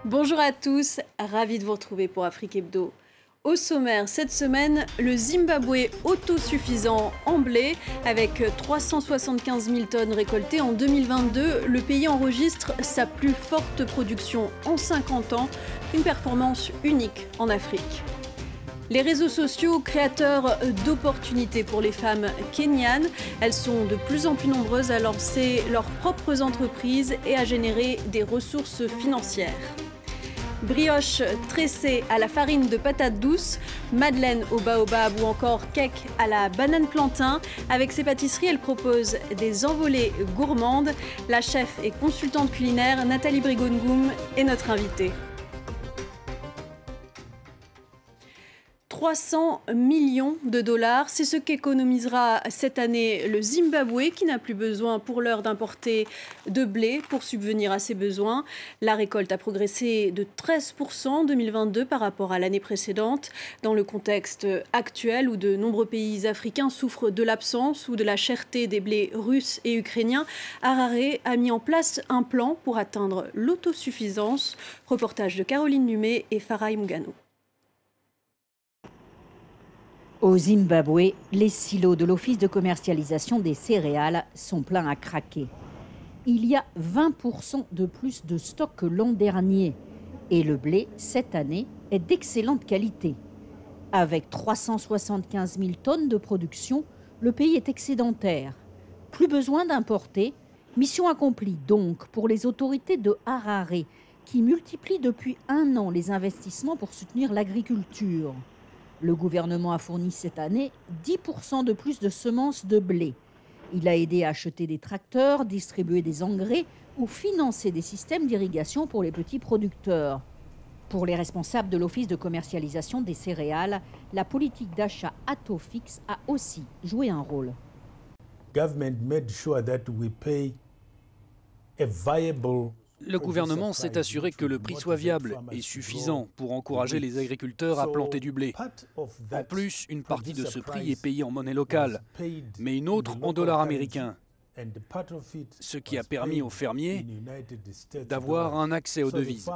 Bonjour à tous, ravi de vous retrouver pour Afrique Hebdo. Au sommaire, cette semaine, le Zimbabwe autosuffisant en blé. Avec 375 000 tonnes récoltées en 2022, le pays enregistre sa plus forte production en 50 ans, une performance unique en Afrique. Les réseaux sociaux, créateurs d'opportunités pour les femmes kenyanes, elles sont de plus en plus nombreuses à lancer leurs propres entreprises et à générer des ressources financières. Brioche tressée à la farine de patates douces, madeleine au baobab ou encore cake à la banane plantain. Avec ses pâtisseries, elle propose des envolées gourmandes. La chef et consultante culinaire Nathalie Brigongoum est notre invitée. 300 millions de dollars, c'est ce qu'économisera cette année le Zimbabwe, qui n'a plus besoin pour l'heure d'importer de blé pour subvenir à ses besoins. La récolte a progressé de 13% en 2022 par rapport à l'année précédente. Dans le contexte actuel où de nombreux pays africains souffrent de l'absence ou de la cherté des blés russes et ukrainiens, Harare a mis en place un plan pour atteindre l'autosuffisance. Reportage de Caroline Numé et Farai Mugano. Au Zimbabwe, les silos de l'Office de commercialisation des céréales sont pleins à craquer. Il y a 20% de plus de stock que l'an dernier. Et le blé, cette année, est d'excellente qualité. Avec 375 000 tonnes de production, le pays est excédentaire. Plus besoin d'importer. Mission accomplie donc pour les autorités de Harare, qui multiplient depuis 1 an les investissements pour soutenir l'agriculture. Le gouvernement a fourni cette année 10% de plus de semences de blé. Il a aidé à acheter des tracteurs, distribuer des engrais ou financer des systèmes d'irrigation pour les petits producteurs. Pour les responsables de l'Office de commercialisation des céréales, la politique d'achat à taux fixe a aussi joué un rôle. Le gouvernement s'est assuré que le prix soit viable et suffisant pour encourager les agriculteurs à planter du blé. En plus, une partie de ce prix est payée en monnaie locale, mais une autre en dollars américains, ce qui a permis aux fermiers d'avoir un accès aux devises.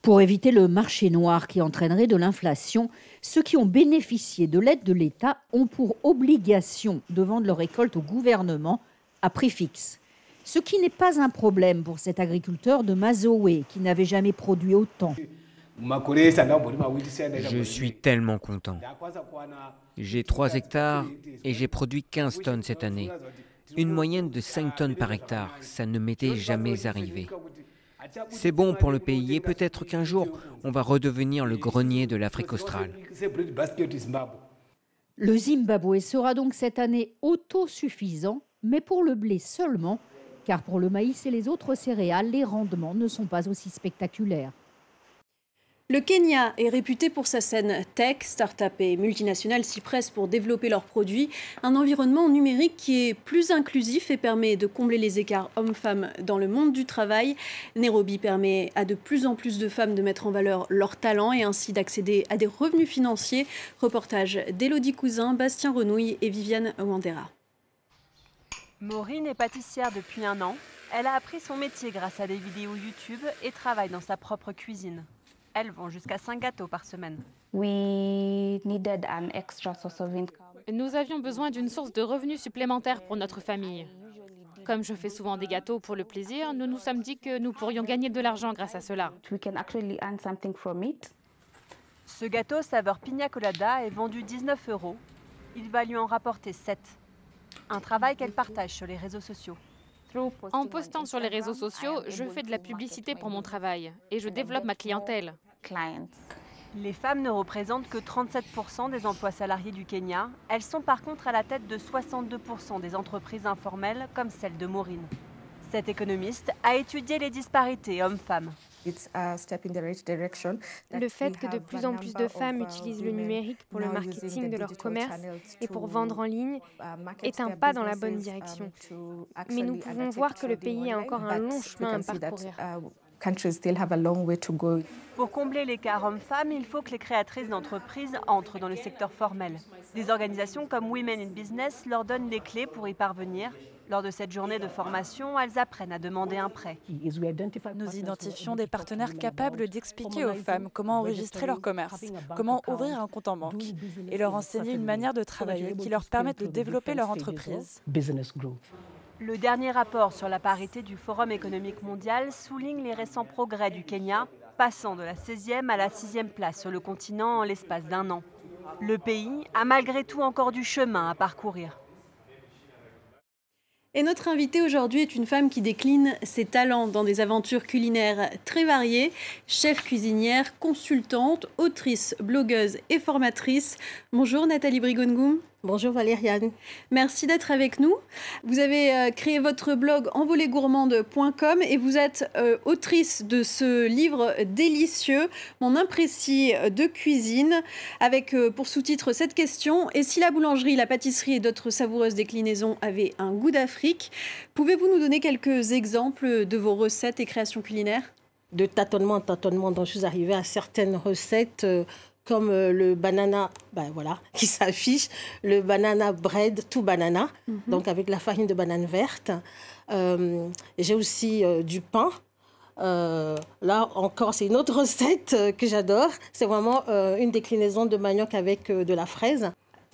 Pour éviter le marché noir qui entraînerait de l'inflation, ceux qui ont bénéficié de l'aide de l'État ont pour obligation de vendre leur récolte au gouvernement à prix fixe. Ce qui n'est pas un problème pour cet agriculteur de Mazoé qui n'avait jamais produit autant. Je suis tellement content. J'ai 3 hectares et j'ai produit 15 tonnes cette année. Une moyenne de 5 tonnes par hectare, ça ne m'était jamais arrivé. C'est bon pour le pays et peut-être qu'un jour, on va redevenir le grenier de l'Afrique australe. Le Zimbabwe sera donc cette année autosuffisant, mais pour le blé seulement, car pour le maïs et les autres céréales, les rendements ne sont pas aussi spectaculaires. Le Kenya est réputé pour sa scène tech. Start-up et multinationales s'y pressent pour développer leurs produits. Un environnement numérique qui est plus inclusif et permet de combler les écarts hommes-femmes dans le monde du travail. Nairobi permet à de plus en plus de femmes de mettre en valeur leurs talents et ainsi d'accéder à des revenus financiers. Reportage d'Élodie Cousin, Bastien Renouille et Viviane Wandera. Maureen est pâtissière depuis 1 an. Elle a appris son métier grâce à des vidéos YouTube et travaille dans sa propre cuisine. Elles vend jusqu'à 5 gâteaux par semaine. Nous avions besoin d'une source de revenus supplémentaire pour notre famille. Comme je fais souvent des gâteaux pour le plaisir, nous nous sommes dit que nous pourrions gagner de l'argent grâce à cela. Ce gâteau saveur pina colada est vendu 19 €. Il va lui en rapporter 7. Un travail qu'elle partage sur les réseaux sociaux. En postant sur les réseaux sociaux, je fais de la publicité pour mon travail et je développe ma clientèle. Les femmes ne représentent que 37% des emplois salariés du Kenya. Elles sont par contre à la tête de 62% des entreprises informelles comme celle de Maureen. Cette économiste a étudié les disparités hommes-femmes. Le fait que de plus en plus de femmes utilisent le numérique pour le marketing de leur commerce et pour vendre en ligne est un pas dans la bonne direction. Mais nous pouvons voir que le pays a encore un long chemin à parcourir. Pour combler l'écart homme-femme, il faut que les créatrices d'entreprises entrent dans le secteur formel. Des organisations comme Women in Business leur donnent les clés pour y parvenir. Lors de cette journée de formation, elles apprennent à demander un prêt. Nous identifions des partenaires capables d'expliquer aux femmes comment enregistrer leur commerce, comment ouvrir un compte en banque et leur enseigner une manière de travailler qui leur permette de développer leur entreprise. Le dernier rapport sur la parité du Forum économique mondial souligne les récents progrès du Kenya, passant de la 16e à la 6e place sur le continent en l'espace d'un an. Le pays a malgré tout encore du chemin à parcourir. Et notre invitée aujourd'hui est une femme qui décline ses talents dans des aventures culinaires très variées. Chef cuisinière, consultante, autrice, blogueuse et formatrice. Bonjour Nathalie Brigongoum. Bonjour Valériane. Merci d'être avec nous. Vous avez créé votre blog envoleegourmande.com et vous êtes autrice de ce livre délicieux, Mon imprécis de cuisine, avec pour sous-titre cette question: et si la boulangerie, la pâtisserie et d'autres savoureuses déclinaisons avaient un goût d'Afrique? Pouvez-vous nous donner quelques exemples de vos recettes et créations culinaires? De tâtonnement en tâtonnement, dont je suis arrivée à certaines recettes comme le banana, qui s'affiche, le banana bread tout banana, donc avec la farine de banane verte. J'ai aussi du pain. Là encore, c'est une autre recette que j'adore. C'est vraiment une déclinaison de manioc avec de la fraise.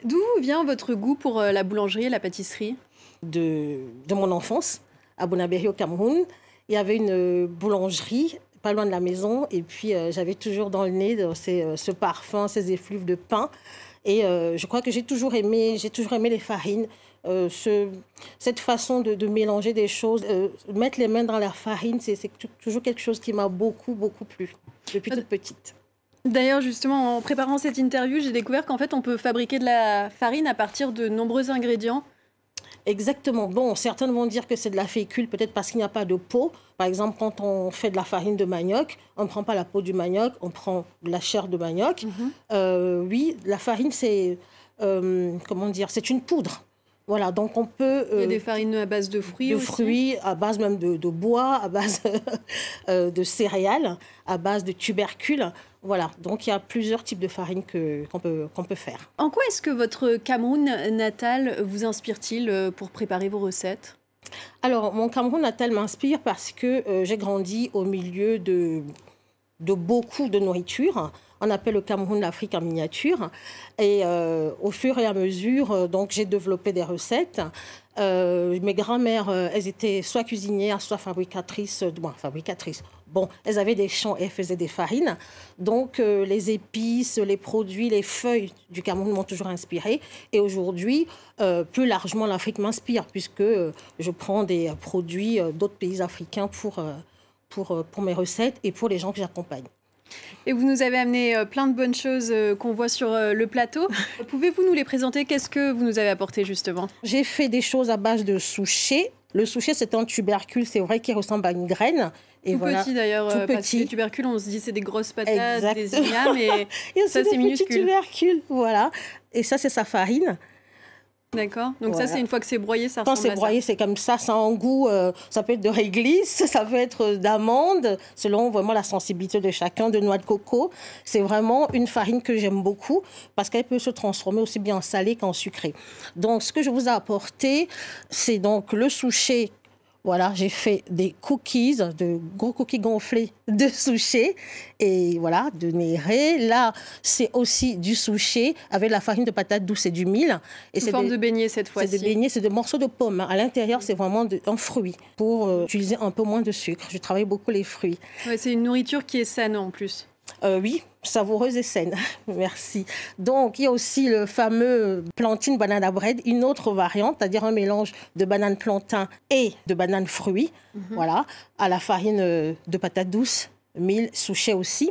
D'où vient votre goût pour la boulangerie et la pâtisserie? De mon enfance, à Bonabéry au Cameroun. Il y avait une boulangerie pas loin de la maison, et puis j'avais toujours dans le nez ce parfum, ces effluves de pain. Et je crois que j'ai toujours aimé les farines, cette façon de mélanger des choses, mettre les mains dans la farine, c'est toujours quelque chose qui m'a beaucoup plu, depuis toute petite. D'ailleurs, justement, en préparant cette interview, j'ai découvert qu'en fait, on peut fabriquer de la farine à partir de nombreux ingrédients. Exactement. Bon, certains vont dire que c'est de la fécule, peut-être parce qu'il n'y a pas de peau. Par exemple, quand on fait de la farine de manioc, on ne prend pas la peau du manioc, on prend de la chair de manioc. Oui, la farine, c'est c'est une poudre. Voilà, donc on peut... il y a des farines à base de fruits aussi. De fruits, à base même de bois, à base de céréales, à base de tubercules. Voilà, donc il y a plusieurs types de farines qu'on peut faire. En quoi est-ce que votre Cameroun natal vous inspire-t-il pour préparer vos recettes? Alors, mon Cameroun natal m'inspire parce que j'ai grandi au milieu de beaucoup de nourriture. On appelle le Cameroun l'Afrique en miniature. Et au fur et à mesure, donc, j'ai développé des recettes. Mes grands-mères, elles étaient soit cuisinières, soit fabricatrices. Bon, elles avaient des champs et elles faisaient des farines. Donc, les épices, les produits, les feuilles du Cameroun m'ont toujours inspirée. Et aujourd'hui, plus largement, l'Afrique m'inspire puisque je prends des produits d'autres pays africains pour mes recettes et pour les gens que j'accompagne. Et vous nous avez amené plein de bonnes choses qu'on voit sur le plateau. Pouvez-vous nous les présenter? Qu'est-ce que vous nous avez apporté justement? J'ai fait des choses à base de souchet. Le souchet, c'est un tubercule, c'est vrai, qui ressemble à une graine. Et tout petit d'ailleurs, parce que les tubercules, on se dit c'est des grosses patates, des ignames, mais ça c'est minuscule. Petits tubercules, voilà. Et ça, c'est sa farine. D'accord. Donc voilà. Ça, c'est une fois que c'est broyé, ça ressemble à ça. Quand c'est broyé, c'est comme ça. Ça a un goût, ça peut être de réglisse, ça peut être d'amande, selon vraiment la sensibilité de chacun, de noix de coco. C'est vraiment une farine que j'aime beaucoup parce qu'elle peut se transformer aussi bien en salé qu'en sucré. Donc, ce que je vous ai apporté, c'est donc le souchet. Voilà, j'ai fait des cookies, de gros cookies gonflés de souchet et voilà, de néré. Là, c'est aussi du souchet avec la farine de patate douce et du mil. Et c'est forme de beignets cette fois-ci. C'est des beignets, c'est des morceaux de pommes. À l'intérieur, c'est vraiment un fruit pour utiliser un peu moins de sucre. Je travaille beaucoup les fruits. Ouais, c'est une nourriture qui est saine en plus. Oui, savoureuse et saine. Merci. Donc, il y a aussi le fameux plantain banana bread, une autre variante, c'est-à-dire un mélange de banane plantain et de banane fruit, voilà, à la farine de patate douce, mil, souchet aussi.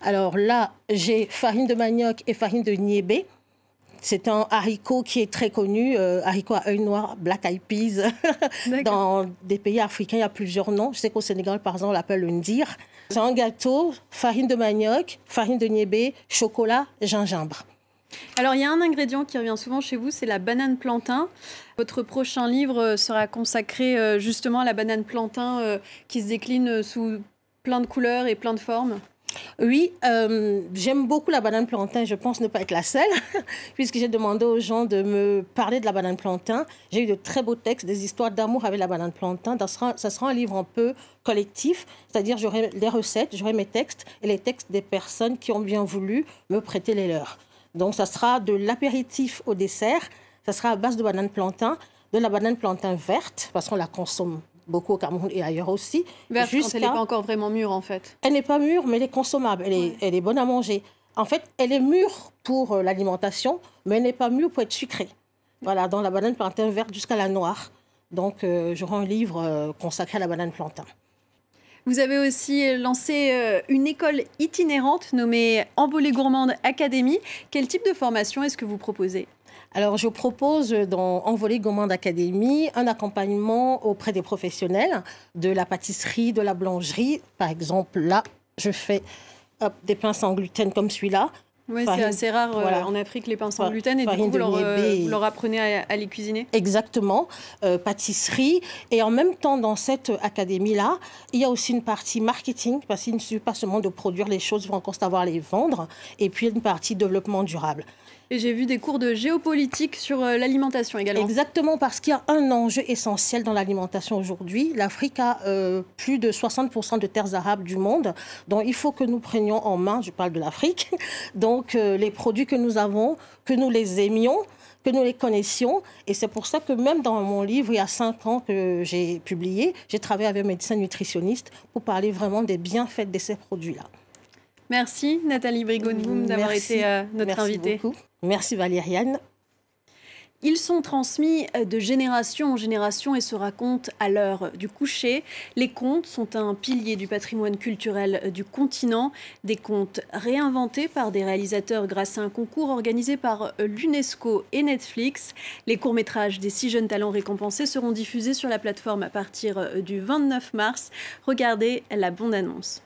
Alors là, j'ai farine de manioc et farine de niébé. C'est un haricot qui est très connu, haricot à œil noir, black eyed peas. Dans des pays africains, il y a plusieurs noms. Je sais qu'au Sénégal, par exemple, on l'appelle le ndir. C'est un gâteau, farine de manioc, farine de niébé, chocolat, gingembre. Alors, il y a un ingrédient qui revient souvent chez vous, c'est la banane plantain. Votre prochain livre sera consacré justement à la banane plantain qui se décline sous plein de couleurs et plein de formes. Oui, j'aime beaucoup la banane plantain. Je pense ne pas être la seule, puisque j'ai demandé aux gens de me parler de la banane plantain. J'ai eu de très beaux textes, des histoires d'amour avec la banane plantain. Ça sera un livre un peu collectif, c'est-à-dire j'aurai les recettes, j'aurai mes textes et les textes des personnes qui ont bien voulu me prêter les leurs. Donc ça sera de l'apéritif au dessert, ça sera à base de banane plantain, de la banane plantain verte, parce qu'on la consomme beaucoup au Cameroun et ailleurs aussi. Verte quand elle n'est pas encore vraiment mûre, en fait. Elle n'est pas mûre, mais elle est consommable. Elle est bonne à manger. En fait, elle est mûre pour l'alimentation, mais elle n'est pas mûre pour être sucrée. Voilà, dans la banane plantain verte jusqu'à la noire. Donc, j'aurai un livre consacré à la banane plantain. Vous avez aussi lancé une école itinérante nommée Envolée Gourmande Academy. Quel type de formation est-ce que vous proposez ? Alors, je propose dans Envolée Gourmande Academy un accompagnement auprès des professionnels de la pâtisserie, de la boulangerie. Par exemple, là, je fais des pains sans gluten comme celui-là. Oui, c'est assez rare en Afrique, les pains sans gluten. Et du coup, vous leur apprenez à les cuisiner ? Exactement. Pâtisserie. Et en même temps, dans cette académie-là, il y a aussi une partie marketing, parce qu'il ne suffit pas seulement de produire les choses, il faut encore savoir les vendre. Et puis, une partie développement durable. Et j'ai vu des cours de géopolitique sur l'alimentation également. Exactement, parce qu'il y a un enjeu essentiel dans l'alimentation aujourd'hui. L'Afrique a plus de 60% de terres arables du monde. Donc, il faut que nous prenions en main, je parle de l'Afrique, donc les produits que nous avons, que nous les aimions, que nous les connaissions. Et c'est pour ça que même dans mon livre, il y a 5 ans que j'ai publié, j'ai travaillé avec un médecin nutritionniste pour parler vraiment des bienfaits de ces produits-là. Merci Nathalie Brigonboum d'avoir été notre invitée. Beaucoup. Merci Valériane. Ils sont transmis de génération en génération et se racontent à l'heure du coucher. Les contes sont un pilier du patrimoine culturel du continent. Des contes réinventés par des réalisateurs grâce à un concours organisé par l'UNESCO et Netflix. Les courts-métrages des 6 jeunes talents récompensés seront diffusés sur la plateforme à partir du 29 mars. Regardez la bande-annonce.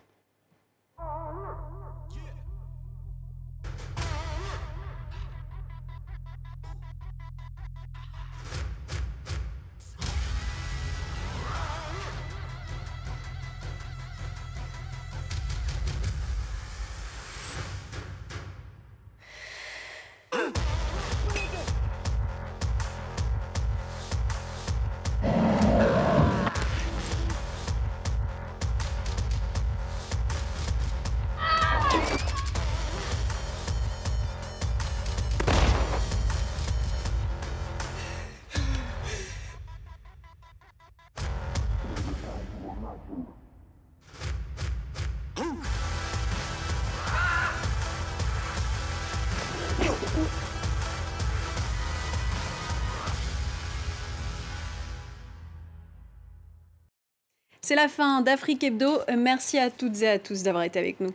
C'est la fin d'Afrique Hebdo. Merci à toutes et à tous d'avoir été avec nous.